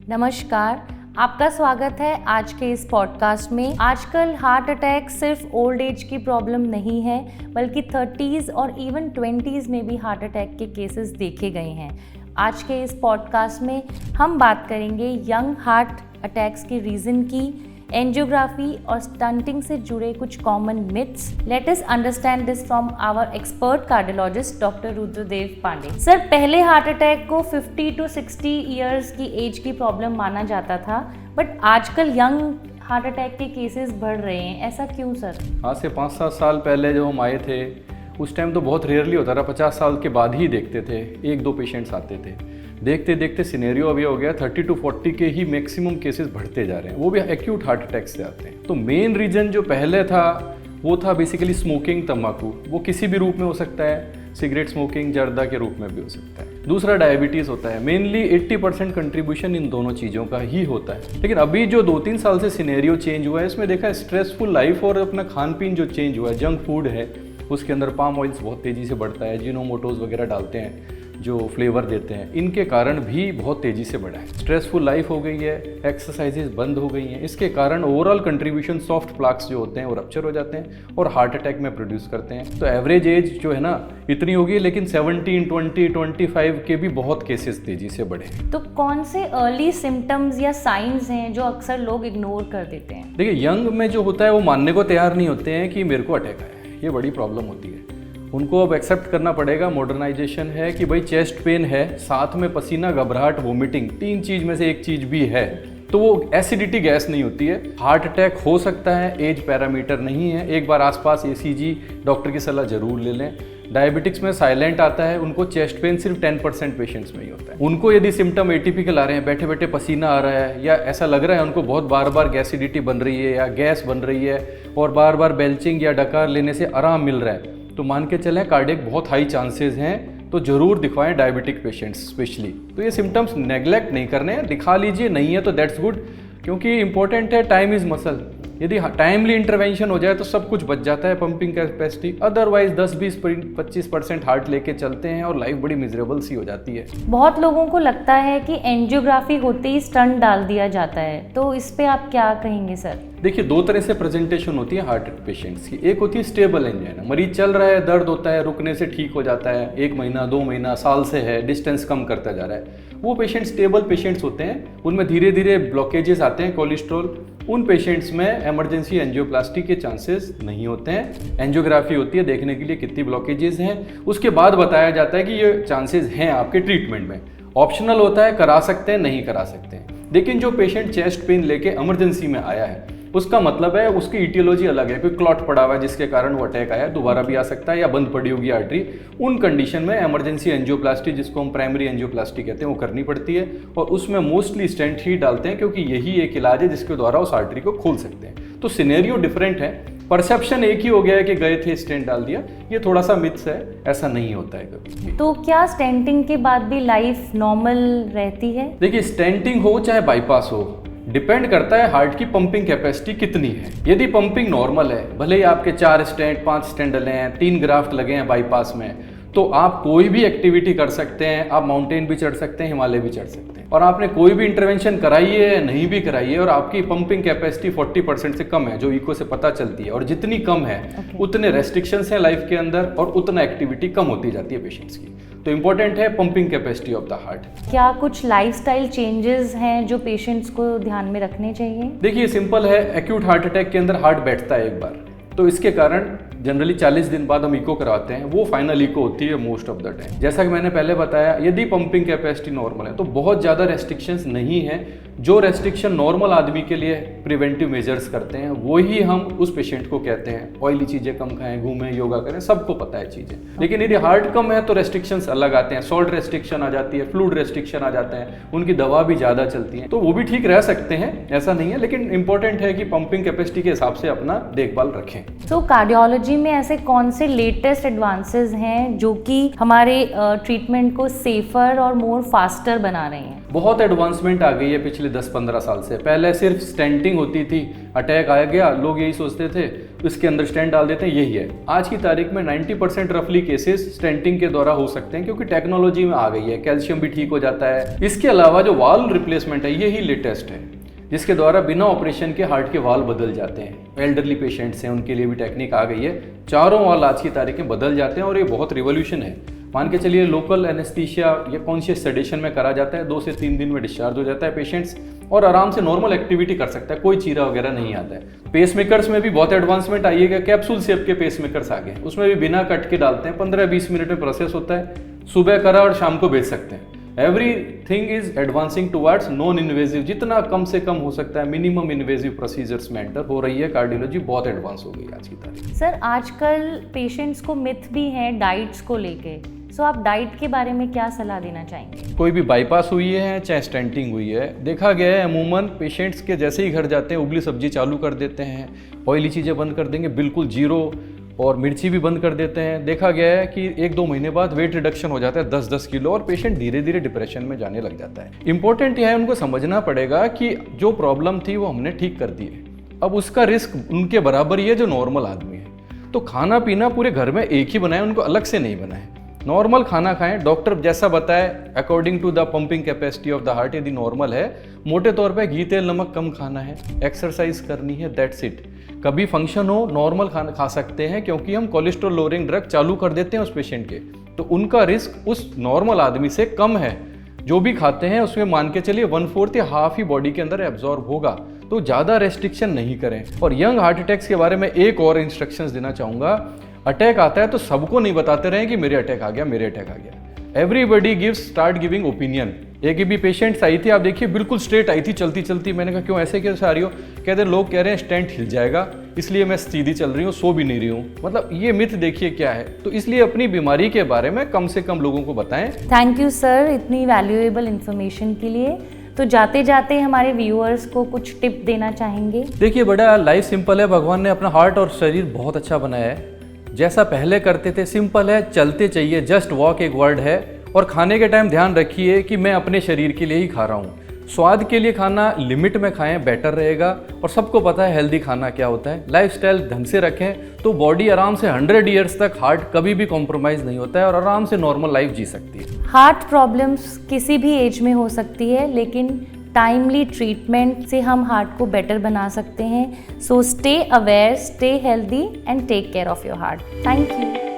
नमस्कार, आपका स्वागत है आज के इस पॉडकास्ट में। आजकल हार्ट अटैक सिर्फ ओल्ड एज की प्रॉब्लम नहीं है, बल्कि 30s और इवन 20s में भी हार्ट अटैक के केसेस देखे गए हैं। आज के इस पॉडकास्ट में हम बात करेंगे यंग हार्ट अटैक्स की रीज़न की, एंजियोग्राफी और स्टंटिंग से जुड़े कुछ common myths. Let us understand this from our expert cardiologist doctor Rudradev Pandey. Sir, पहले हार्ट अटैक को 50 to 60 ईयर्स की एज की प्रॉब्लम माना जाता था, बट आजकल यंग हार्ट अटैक के केसेस बढ़ रहे हैं, ऐसा क्यों सर? आज से 5-7 साल पहले जब हम आए थे उस टाइम तो बहुत रेयरली होता था, 50 साल के बाद ही देखते थे, 1-2 पेशेंट्स आते थे। देखते देखते सिनेरियो अभी हो गया 30 to 40 के ही मैक्सिमम केसेस बढ़ते जा रहे हैं, वो भी एक्यूट हार्ट अटैक से आते हैं। तो मेन रीजन जो पहले था वो था बेसिकली स्मोकिंग, तंबाकू। वो किसी भी रूप में हो सकता है, सिगरेट स्मोकिंग, जर्दा के रूप में भी हो सकता है। दूसरा डायबिटीज़ होता है। मेनली 80% कंट्रीब्यूशन इन दोनों चीज़ों का ही होता है। लेकिन अभी जो 2-3 साल से सिनेरियो चेंज हुआ है, इसमें देखा है स्ट्रेसफुल लाइफ और अपना खान पीन जो चेंज हुआ है, जंक फूड है, उसके अंदर पाम ऑयल्स बहुत तेज़ी से बढ़ता है, जिनोमोटोज वगैरह डालते हैं जो फ्लेवर देते हैं, इनके कारण भी बहुत तेज़ी से बढ़ा है। स्ट्रेसफुल लाइफ हो गई है, एक्सरसाइजेज बंद हो गई हैं, इसके कारण ओवरऑल कंट्रीब्यूशन सॉफ्ट प्लाक्स जो होते हैं वो रप्चर हो जाते हैं और हार्ट अटैक में प्रोड्यूस करते हैं। तो एवरेज एज जो है ना इतनी होगी, लेकिन 17, 20, 25 के भी बहुत केसेस तेज़ी से बढ़े। तो कौन से अर्ली सिम्टम्स या साइंस हैं जो अक्सर लोग इग्नोर कर देते हैं? देखिए, यंग में जो होता है वो मानने को तैयार नहीं होते हैं कि मेरे को अटैक आया है, ये बड़ी प्रॉब्लम होती है। उनको अब एक्सेप्ट करना पड़ेगा, मॉडर्नाइजेशन है कि भाई चेस्ट पेन है, साथ में पसीना, घबराहट, वोमिटिंग, 3 चीज़ में से एक चीज़ भी है तो वो एसिडिटी गैस नहीं होती है। हार्ट अटैक हो सकता है, एज पैरामीटर नहीं है। एक बार आसपास ECG डॉक्टर की सलाह जरूर ले लें। डायबिटिक्स में साइलेंट आता है, उनको चेस्ट पेन सिर्फ 10% पेशेंट्स में ही होता है। उनको यदि सिम्टम एटिपिकल आ रहे हैं, बैठे बैठे पसीना आ रहा है, या ऐसा लग रहा है उनको बहुत बार बार गैसिडिटी बन रही है या गैस बन रही है और बार बार बेल्चिंग या डकार लेने से आराम मिल रहा है, तो मान के चलें कार्डियक बहुत हाई चांसेस हैं, तो जरूर दिखवाएं डायबिटिक पेशेंट्स स्पेशली। तो ये सिम्टम्स नेग्लेक्ट नहीं करने हैं, दिखा लीजिए, नहीं है तो दैट्स गुड, क्योंकि इंपॉर्टेंट है टाइम इज़ मसल। यदि टाइमली इंटरवेंशन हो जाए तो सब कुछ बच जाता है, पंपिंग कैपेसिटी। अदरवाइज 10-20-25% हार्ट लेके चलते हैं और लाइफ बड़ी मिजरेबल सी हो जाती है। बहुत लोगों को लगता है कि एंजियोग्राफी होते ही स्टंट डाल दिया जाता है, तो इस पे आप क्या कहेंगे सर? देखिए, 2 तरह से प्रेजेंटेशन होती है हार्ट पेशेंट्स की। एक होती है स्टेबल एंजाइना, मरीज चल रहा है, दर्द होता है, रुकने से ठीक हो जाता है, 1 महीना 2 महीना साल से है, डिस्टेंस कम करता जा रहा है। वो पेशेंट स्टेबल पेशेंट्स होते हैं, उनमें धीरे धीरे ब्लॉकेजेस आते हैं, कोलेस्ट्रॉल। उन पेशेंट्स में इमरजेंसी एंजियोप्लास्टी के चांसेस नहीं होते हैं। एंजियोग्राफी होती है देखने के लिए कितनी ब्लॉकेजेस हैं, उसके बाद बताया जाता है कि ये चांसेस हैं आपके ट्रीटमेंट में। ऑप्शनल होता है, करा सकते हैं, नहीं करा सकते हैं। लेकिन जो पेशेंट चेस्ट पेन लेके इमरजेंसी में आया है, उसका मतलब है उसकी इटियोलॉजी अलग है, कोई क्लॉट पड़ा हुआ है जिसके कारण वो अटैक आया, दोबारा भी आ सकता है, या बंद पड़ी होगी आर्टरी। उन कंडीशन में इमरजेंसी एंजियोप्लास्टी, जिसको हम प्राइमरी एंजियोप्लास्टी कहते हैं, वो करनी पड़ती है। और उसमें मोस्टली स्टेंट ही डालते हैं, क्योंकि यही एक इलाज है जिसके द्वारा उस आर्टरी को खोल सकते हैं। तो सिनेरियो डिफरेंट है, परसेप्शन एक ही हो गया है कि गए थे स्टेंट डाल दिया, ये थोड़ा सा मिथ्स है, ऐसा नहीं होता है कभी। तो क्या स्टेंटिंग के बाद भी लाइफ नॉर्मल रहती है? देखिए, स्टेंटिंग हो चाहे बाईपास हो, डिपेंड करता है हार्ट की पंपिंग कैपेसिटी कितनी है। यदि पंपिंग नॉर्मल है, भले ही आपके 4 स्टेंट 5 स्टेंट डले हैं, 3 ग्राफ्ट लगे हैं बाईपास में, तो आप कोई भी एक्टिविटी कर सकते हैं। आप माउंटेन भी चढ़ सकते हैं, हिमालय भी चढ़ सकते हैं। और आपने कोई भी इंटरवेंशन कराई है, नहीं भी कराई है, और आपकी पंपिंग कैपेसिटी 40% से कम है, जो इको से पता चलती है, और जितनी कम है उतने रेस्ट्रिक्शंस हैं लाइफ के अंदर और उतना एक्टिविटी कम होती जाती है पेशेंट्स की। तो इंपॉर्टेंट है pumping capacity of the heart. क्या कुछ लाइफस्टाइल चेंजेस हैं जो पेशेंट्स को ध्यान में रखने चाहिए? देखिए, सिंपल है, एक्यूट हार्ट अटैक के अंदर हार्ट बैठता है एक बार, तो इसके कारण जनरली 40 दिन बाद हम इको कराते हैं, वो फाइनल इको होती है मोस्ट ऑफ द टाइम। जैसा कि मैंने पहले बताया, यदि पंपिंग कैपेसिटी नॉर्मल है तो बहुत ज़्यादा रेस्ट्रिक्शंस नहीं है। जो रेस्ट्रिक्शन नॉर्मल आदमी के लिए प्रिवेंटिव मेजर्स करते हैं, वही हम उस पेशेंट को कहते हैं। ऑयली चीज़ें कम खाएं, घूमें, योगा करें, सबको पता है चीज़ें। लेकिन यदि हार्ट कम है तो रेस्ट्रिक्शंस अलग आते हैं, सॉल्ट रेस्ट्रिक्शन आ जाती है, फ्लूइड रेस्ट्रिक्शन आ जाते हैं, उनकी दवा भी ज़्यादा चलती है, तो वो भी ठीक रह सकते हैं, ऐसा नहीं है। लेकिन इंपॉर्टेंट है कि पंपिंग कैपेसिटी के हिसाब से अपना देखभाल रखें। तो कार्डियोलॉजी में ऐसे कौन से लेटेस्ट एडवांसेस हैं जो कि हमारे ट्रीटमेंट को सेफर और मोर फास्टर बना रहे हैं? बहुत एडवांसमेंट आ गई है पिछले 10-15 साल से। पहले सिर्फ स्टेंटिंग होती थी, अटैक आ गया, लोग यही सोचते थे इसके अंदर स्टेंट डाल देते हैं, यही है। आज की तारीख में 90% रफली केसेस स्टेंटिंग के द्वारा हो सकते हैं, क्योंकि टेक्नोलॉजी में आ गई है, कैल्शियम भी ठीक हो जाता है। इसके अलावा जो वाल्व रिप्लेसमेंट है, यही लेटेस्ट है, जिसके द्वारा बिना ऑपरेशन के हार्ट के वाल्व बदल जाते हैं। एल्डरली पेशेंट्स हैं, उनके लिए भी टेक्निक आ गई है, चारों वाल्व आज की तारीख में बदल जाते हैं, और ये बहुत रिवोल्यूशन है। मान के चलिए लोकल एनेस्थीसिया या कॉन्शियस सेडेशन में करा जाता है, 2 से 3 दिन में डिस्चार्ज हो जाता है पेशेंट्स, और आराम से नॉर्मल एक्टिविटी कर सकता है, कोई चीरा वगैरह नहीं आता है। पेसमेकर्स में भी बहुत एडवांसमेंट आई है, कैप्सूल शेप के पेसमेकर्स आ गए, उसमें भी बिना कट के डालते हैं, 15-20 मिनट में प्रोसेस होता है, सुबह करा और शाम को भेज सकते हैं। Everything is advancing towards non invasive, जितना कम से कम हो सकता है मिनिमम इन्वेजिव प्रोसीजर्स में एंटर हो रही है। कार्डियोलॉजी बहुत एडवांस हो गई आज की तारीख। सर, आजकल पेशेंट्स को मिथ भी हैं डाइट्स को लेके, सो आप डाइट के बारे में क्या सलाह देना चाहेंगे? कोई भी बाईपास हुई है चाहे स्टेंटिंग हुई है, देखा गया है अमूमन पेशेंट्स के जैसे ही घर जाते हैं उबली सब्जी चालू कर देते हैं, ऑयली चीज़ें बंद कर देंगे, बिल्कुल जीरो, और मिर्ची भी बंद कर देते हैं। देखा गया है कि 1-2 महीने बाद वेट रिडक्शन हो जाता है 10-10 किलो, और पेशेंट धीरे धीरे डिप्रेशन में जाने लग जाता है। इंपॉर्टेंट यह है, उनको समझना पड़ेगा कि जो प्रॉब्लम थी वो हमने ठीक कर दी है, अब उसका रिस्क उनके बराबर ही है जो नॉर्मल आदमी है। तो खाना पीना पूरे घर में एक ही बनाए, उनको अलग से नहीं बनाए, नॉर्मल खाना खाएं, डॉक्टर जैसा बताए according to the pumping capacity of the heart. यदि नॉर्मल है, मोटे तौर पे घी तेल नमक कम खाना है, एक्सरसाइज करनी है, दैट्स इट। कभी फंक्शन हो नॉर्मल खाना खा सकते हैं, क्योंकि हम कोलेस्ट्रॉल लोअरिंग ड्रग चालू कर देते हैं उस पेशेंट के, तो उनका रिस्क उस नॉर्मल आदमी से कम है। जो भी खाते हैं उसमें मान के चलिए 1/4 या हाफ ही बॉडी के अंदर एब्जॉर्ब होगा, तो ज़्यादा रेस्ट्रिक्शन नहीं करें। और यंग हार्ट अटैक्स के बारे में एक और इंस्ट्रक्शंस देना चाहूँगा, अटैक आता है तो सबको नहीं बताते रहें कि मेरे अटैक आ गया, मेरे अटैक आ गया। Everybody gives start giving opinion. एक भी पेशेंट्स आई थी, आप देखिए बिल्कुल स्ट्रेट आई थी चलती चलती, मैंने कहा क्यों ऐसे कैसे आ रही हो? कहते लोग कह रहे हैं स्टेंट हिल जाएगा, इसलिए मैं सीधी चल रही हूँ, सो भी नहीं रही हूँ। मतलब ये मिथ देखिए क्या है। तो इसलिए अपनी बीमारी के बारे में कम से कम लोगों को बताएं। थैंक यू सर, इतनी वैल्यूएबल इन्फॉर्मेशन के लिए। तो जाते जाते हमारे व्यूअर्स को कुछ टिप देना चाहेंगे? देखिए, बड़ा लाइफ सिंपल है, भगवान ने अपना हार्ट और शरीर बहुत अच्छा बनाया है, जैसा पहले करते थे सिंपल है, चलते चाहिए, जस्ट वॉक एक वर्ड है। और खाने के टाइम ध्यान रखिए कि मैं अपने शरीर के लिए ही खा रहा हूँ, स्वाद के लिए खाना लिमिट में खाएं, बेटर रहेगा। और सबको पता है हेल्दी खाना क्या होता है। लाइफस्टाइल ढंग से रखें तो बॉडी आराम से 100 ईयर्स तक हार्ट कभी भी कॉम्प्रोमाइज़ नहीं होता है, और आराम से नॉर्मल लाइफ जी सकती है। हार्ट प्रॉब्लम्स किसी भी एज में हो सकती है, लेकिन टाइमली ट्रीटमेंट से हम हार्ट को बेटर बना सकते हैं। So stay aware, stay healthy and take care of your heart. Thank you.